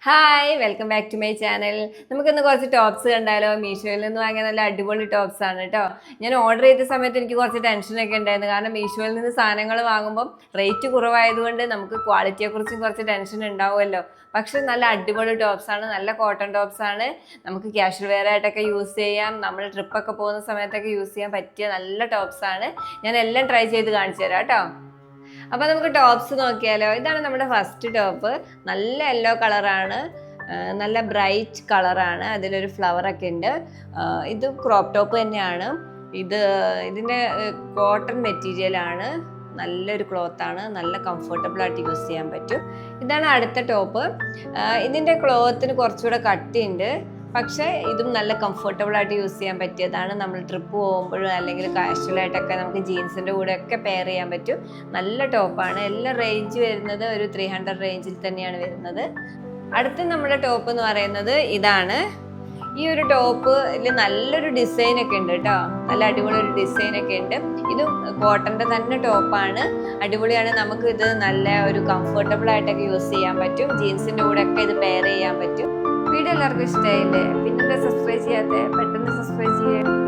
Hi welcome back to my channel. നമുക്കിന്ന് കുറച്ച് tops കണ്ടാലോ? മീഷോയിൽ നിന്ന് വാങ്ങിയ നല്ല അടിപൊളി ടോപ്സ് ആണ് കേട്ടോ. ഞാൻ ഓർഡർ ചെയ്ത സമയത്ത് എനിക്ക് കുറച്ച് ടെൻഷനൊക്കെ ഉണ്ടായിരുന്നു. കാരണം മീഷോയിൽ നിന്ന് സാധനങ്ങൾ വാങ്ങുമ്പം റേറ്റ് കുറവായതുകൊണ്ട് നമുക്ക് ക്വാളിറ്റിയെക്കുറിച്ചും കുറച്ച് ടെൻഷൻ ഉണ്ടാവുമല്ലോ. പക്ഷെ നല്ല അടിപൊളി ടോപ്സ് ആണ്, നല്ല കോട്ടൺ ടോപ്സ് ആണ്. നമുക്ക് ക്യാഷ്വൽ വെയർ ആയിട്ടൊക്കെ യൂസ് ചെയ്യാം, നമ്മൾ ട്രിപ്പൊക്കെ പോകുന്ന സമയത്തൊക്കെ യൂസ് ചെയ്യാൻ പറ്റിയ നല്ല ടോപ്സ് ആണ്. ഞാൻ എല്ലാം ട്രൈ ചെയ്ത് കാണിച്ചു തരാം കേട്ടോ. അപ്പോൾ നമുക്ക് ടോപ്സ് നോക്കിയാലോ? ഇതാണ് നമ്മുടെ ഫസ്റ്റ് ടോപ്പ്. നല്ല യെല്ലോ കളറാണ്, നല്ല ബ്രൈറ്റ് കളറാണ്, അതിലൊരു ഫ്ലവറൊക്കെ ഉണ്ട്. ഇത് ക്രോപ്പ് ടോപ്പ് തന്നെയാണ്. ഇതിൻ്റെ കോട്ടൺ മെറ്റീരിയലാണ്, നല്ലൊരു ക്ലോത്താണ്, നല്ല കംഫർട്ടബിൾ ആയിട്ട് യൂസ് ചെയ്യാൻ പറ്റും. ഇതാണ് അടുത്ത ടോപ്പ്. ഇതിൻ്റെ ക്ലോത്തിന് കുറച്ചുകൂടെ കട്ടിയുണ്ട്, പക്ഷേ ഇതും നല്ല കംഫർട്ടബിൾ ആയിട്ട് യൂസ് ചെയ്യാൻ പറ്റിയതാണ്. നമ്മൾ ട്രിപ്പ് പോകുമ്പോഴും അല്ലെങ്കിൽ കാഷ്വലായിട്ടൊക്കെ നമുക്ക് ജീൻസിൻ്റെ കൂടെ ഒക്കെ പെയർ ചെയ്യാൻ പറ്റും. നല്ല ടോപ്പാണ്. എല്ലാം റേഞ്ച് വരുന്നത് ഒരു 300 റേഞ്ചിൽ തന്നെയാണ് വരുന്നത്. അടുത്ത നമ്മുടെ ടോപ്പ് എന്ന് പറയുന്നത് ഇതാണ്. ഈ ഒരു ടോപ്പിൽ നല്ലൊരു ഡിസൈനൊക്കെ ഉണ്ട് കേട്ടോ, നല്ല അടിപൊളി ഒരു ഡിസൈനൊക്കെ ഉണ്ട്. ഇതും കോട്ടൻ്റെ തന്നെ ടോപ്പാണ്, അടിപൊളിയാണ്. നമുക്ക് ഇത് നല്ല ഒരു കംഫർട്ടബിൾ ആയിട്ടൊക്കെ യൂസ് ചെയ്യാൻ പറ്റും, ജീൻസിൻ്റെ കൂടെ ഒക്കെ ഇത് പെയർ ചെയ്യാൻ പറ്റും. വീഡിയോ എല്ലാവർക്കും ഇഷ്ടമായില്ലേ? പിന്നെ സബ്സ്ക്രൈബ് ചെയ്യാതെ പെട്ടെന്ന് സബ്സ്ക്രൈബ് ചെയ്യുക.